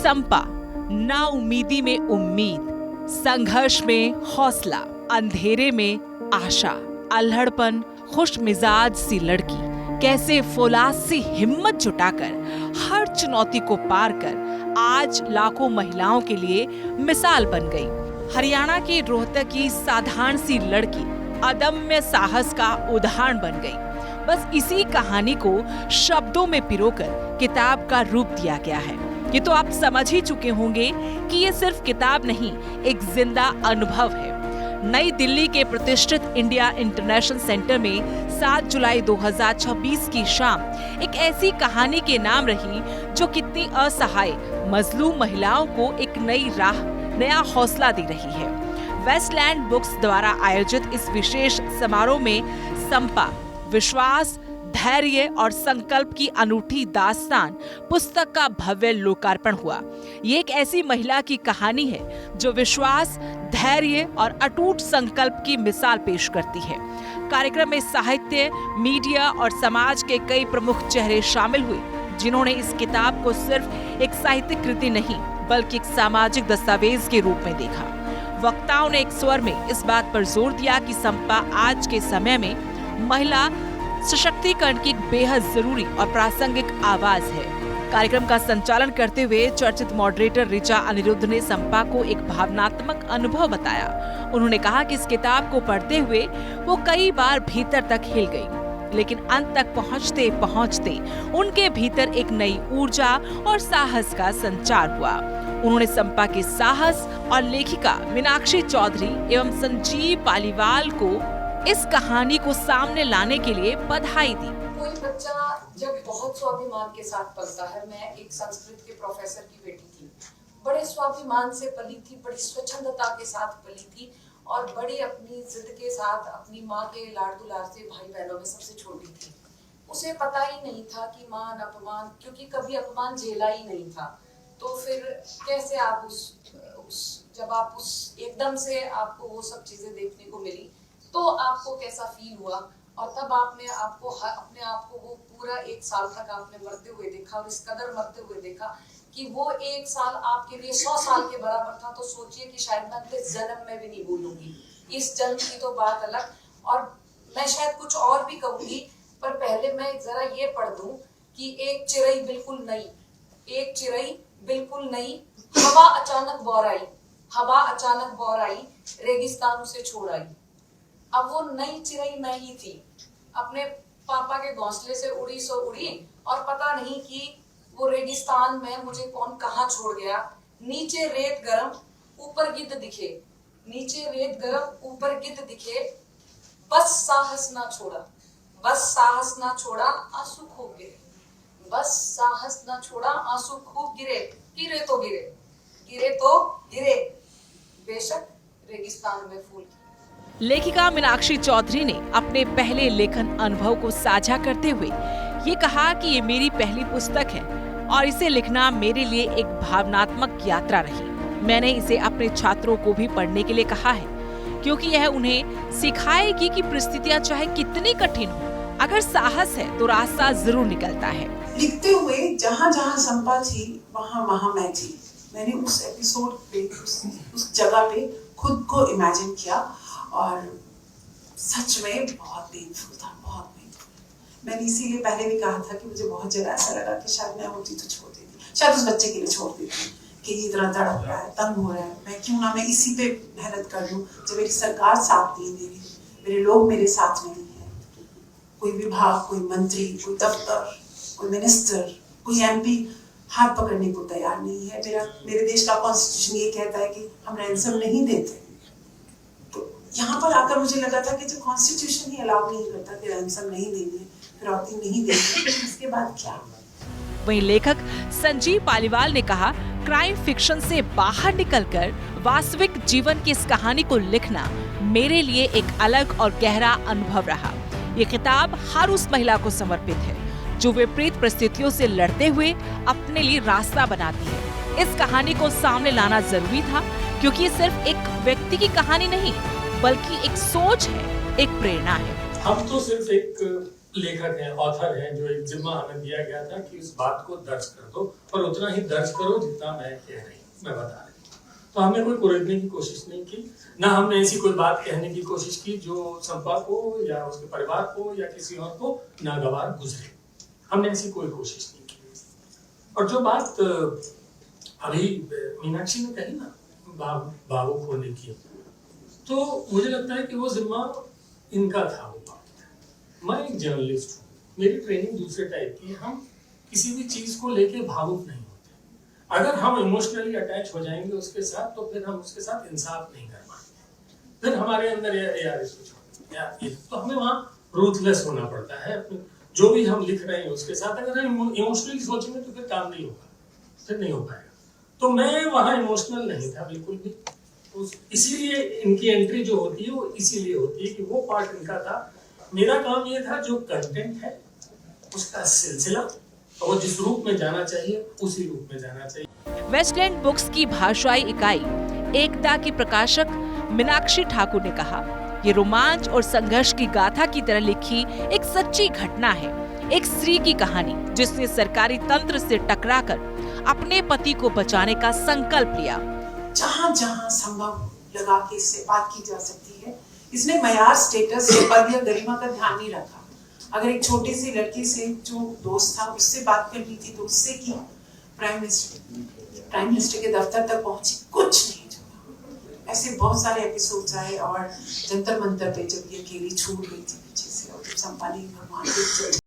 संपा, नाउमीदी में उम्मीद, संघर्ष में हौसला, अंधेरे में आशा, अल्हड़पन, खुश मिजाज सी लड़की कैसे फौलाद सी हिम्मत जुटाकर हर चुनौती को पार कर आज लाखों महिलाओं के लिए मिसाल बन गई। हरियाणा की रोहतक की साधारण सी लड़की अदम्य साहस का उदाहरण बन गई। बस इसी कहानी को शब्दों में पिरोकर किताब का रूप दिया गया है। ये तो आप समझ ही चुके होंगे कि ये सिर्फ किताब नहीं, एक जिंदा अनुभव है। नई दिल्ली के प्रतिष्ठित इंडिया इंटरनेशनल सेंटर में 7 जुलाई 2026 की शाम एक ऐसी कहानी के नाम रही जो कितनी असहाय मजलूम महिलाओं को एक नई राह, नया हौसला दे रही है। वेस्टलैंड बुक्स द्वारा आयोजित इस विशेष समारोह में संपा, विश्वास, धैर्य और संकल्प की अनूठी दास्तान पुस्तक का भव्य लोकार्पण हुआ। ये एक ऐसी महिला की कहानी है जो विश्वास, धैर्य और अटूट संकल्प की मिसाल पेश करती है। कार्यक्रम में साहित्य, मीडिया और समाज के कई प्रमुख चेहरे शामिल हुए, जिन्होंने इस किताब को सिर्फ एक साहित्यिक कृति नहीं बल्कि एक सामाजिक दस्तावेज के रूप में देखा। वक्ताओं ने एक स्वर में इस बात पर जोर दिया कि संपा आज के समय में महिला सशक्तिकरण की एक बेहद जरूरी और प्रासंगिक आवाज है। कार्यक्रम का संचालन करते हुए चर्चित मॉडरेटर ऋचा अनिरुद्ध ने संपा को एक भावनात्मक अनुभव बताया। उन्होंने कहा कि इस किताब को पढ़ते हुए वो कई बार भीतर तक हिल गई, लेकिन अंत तक पहुंचते पहुंचते उनके भीतर एक नई ऊर्जा और साहस का संचार हुआ। उन्होंने संपा के साहस और लेखिका मीनाक्षी चौधरी एवं संजीव पालीवाल को इस कहानी को सामने लाने के लिए बधाई दी। कोई बच्चा जब बहुत स्वाभिमान के साथ पलता है, मैं एक संस्कृत के प्रोफेसर की बेटी थी, बड़े स्वाभिमान से पली थी, बड़ी स्वच्छंदता के साथ पली थी और बड़ी अपनी जिद के साथ अपनी माँ के लाड़ दुलार से भाई बहनों में सबसे छोटी थी। उसे पता ही नहीं था कि मान अपमान, क्योंकि कभी अपमान झेला ही नहीं था, तो फिर कैसे आप जब आप उस एकदम से आपको वो सब चीजें देखने को मिली तो आपको कैसा फील हुआ। और तब आपने अपने आप को वो पूरा 1 साल तक आपने मरते हुए देखा और इस कदर मरते हुए देखा कि वो 1 साल आपके लिए 100 साल के बराबर था। तो सोचिए कि शायद मैं अगले जन्म में भी नहीं भूलूंगी, इस जन्म की तो बात अलग। और मैं शायद कुछ और भी कहूंगी, पर पहले मैं जरा ये पढ़ दूं कि एक चिड़ै बिल्कुल नई, एक चिड़ै बिल्कुल नई, हवा अचानक बौर आई, रेगिस्तान उसे छोड़ आई। अब वो नई चिड़ै मैं ही थी, अपने पापा के घोंसले से उड़ी सो उड़ी और पता नहीं कि वो रेगिस्तान में मुझे कौन कहाँ छोड़ गया। नीचे रेत गरम ऊपर गिद्ध दिखे, नीचे रेत गरम ऊपर गिद्ध दिखे, बस साहस ना छोड़ा आंसू खूब गिरे, बस साहस ना छोड़ा आंसू खूब गिरे, गिरे तो गिरे, बेशक रेगिस्तान में फूल। लेखिका मीनाक्षी चौधरी ने अपने पहले लेखन अनुभव को साझा करते हुए ये कहा कि ये मेरी पहली पुस्तक है और इसे लिखना मेरे लिए एक भावनात्मक यात्रा रही। मैंने इसे अपने छात्रों को भी पढ़ने के लिए कहा है, क्योंकि यह उन्हें सिखाएगी कि परिस्थितियां चाहे कितनी कठिन हो, अगर साहस है तो रास्ता जरूर निकलता है। लिखते हुए जहाँ जहाँ संपा थी वहाँ मैं थी। मैंने उस एपिसोड पे, उस जगह पे खुद को इमेजिन किया और सच में बहुत पेनफुल था, बहुत पेनफुल। मैंने इसीलिए पहले भी कहा था कि मुझे बहुत जगह ऐसा लगा कि शायद मैं होती तो छोड़ देती, शायद उस बच्चे के लिए छोड़ देती कि ये इतना तड़प रहा है, तंग हो रहा है, मैं क्यों ना मैं इसी पे मेहनत कर लूँ। जब मेरी सरकार साथ नहीं दे रही, मेरे लोग मेरे साथ नहीं है, कोई विभाग, कोई मंत्री, कोई दफ्तर, कोई मिनिस्टर, कोई MP हाथ पकड़ने को तैयार नहीं है। मेरे देश का कॉन्स्टिट्यूशन ये कहता है कि हम रैंसम नहीं देते। यहाँ पर आकर मुझे लगा था कि जब कॉन्स्टिट्यूशन ही अलाउ नहीं करता कि रैंसम नहीं देनी है, फिरौती नहीं देनी है, इसके बाद क्या? वहीं लेखक संजीव पालीवाल ने कहा, क्राइम फिक्शन से बाहर निकलकर वास्तविक जीवन की इस कहानी को लिखना मेरे लिए एक अलग और गहरा अनुभव रहा। ये किताब हर उस महिला को समर्पित है जो विपरीत परिस्थितियों से लड़ते हुए अपने लिए रास्ता बनाती है। इस कहानी को सामने लाना जरूरी था, क्योंकि ये सिर्फ एक व्यक्ति की कहानी नहीं बल्कि एक सोच है, एक प्रेरणा है। हम तो सिर्फ एक लेखक हैं, ऑथर हैं, जो एक जिम्मा हमें दिया गया था कि उस बात को दर्ज कर दो और उतना ही दर्ज करो जितना मैं कह रही हूँ, मैं बता रही हूँ। तो हमने कोई कुरेदने की कोशिश नहीं की, ना हमने ऐसी कोई बात कहने की कोशिश की जो संपा को या उसके परिवार को या किसी और को नागवार गुजरे। हमने ऐसी कोई कोशिश नहीं की। और जो बात अभी मीनाक्षी ने कही ना भावुक होने की, तो मुझे लगता है कि वो जिम्मा इनका था। वो बात, मैं एक जर्नलिस्ट हूँ, मेरी ट्रेनिंग दूसरे टाइप की है। हम किसी भी चीज को लेके भावुक नहीं होते। अगर हम इमोशनली अटैच हो जाएंगे उसके साथ, तो फिर हम उसके साथ इंसाफ नहीं कर पाएंगे। फिर हमारे अंदर यार तो हमें वहाँ रूथलेस होना पड़ता है। जो भी हम लिख रहे हैं उसके साथ अगर हम इमोशनली सोचेंगे तो फिर काम नहीं होगा, फिर नहीं हो पाएगा। तो मैं वहाँ इमोशनल नहीं था बिल्कुल भी। इसीलिए इनकी एंट्री जो होती है वो इसीलिए होती है कि वो पार्ट इनका था। मेरा काम ये था जो कंटेंट है उसका सिलसिला, और वो जिस रूप में जाना चाहिए उसी रूप में जाना चाहिए। वेस्टलैंड बुक्स की भाषाई इकाई एकता की प्रकाशक मीनाक्षी ठाकुर ने कहा, ये रोमांच और संघर्ष की गाथा की तरह लिखी एक सच्ची घटना है। एक स्त्री की कहानी जिसने सरकारी तंत्र से टकराकर अपने पति को बचाने का संकल्प लिया। जहाँ जहाँ संभव लगा के इससे बात की जा सकती है। इसने मयार स्टेटस पद या गरिमा का ध्यान नहीं रखा। अगर एक छोटी सी लड़की से जो दोस्त था उससे बात करनी थी तो उससे की, प्राइम मिनिस्टर के दफ्तर तक पहुंची, कुछ नहीं जुड़ा। ऐसे बहुत सारे एपिसोड्स आए और जंतर मंतर पे जब ये अकेली छूट गई थी पीछे से, और जब संपाली भगवान के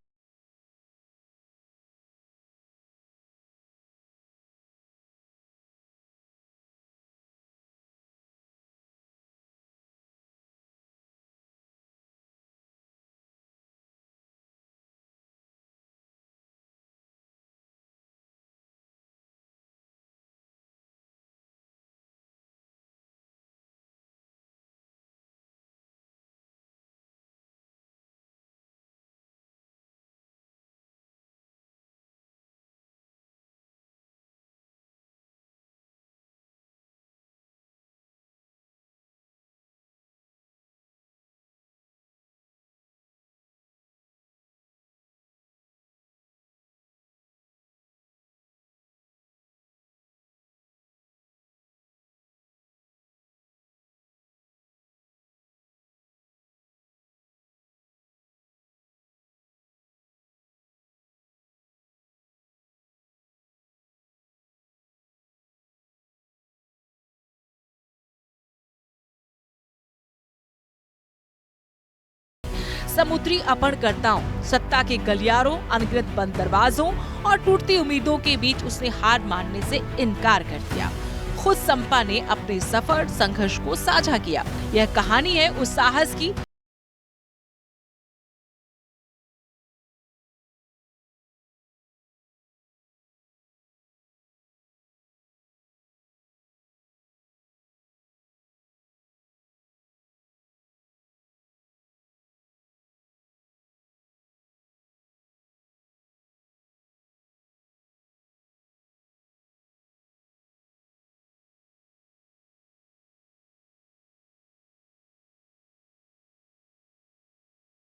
समुद्री अपहरणकर्ताओं, सत्ता के गलियारों, अनगिनत बंद दरवाजों और टूटती उम्मीदों के बीच उसने हार मानने से इनकार कर दिया। खुद संपा ने अपने सफर संघर्ष को साझा किया। यह कहानी है उस साहस की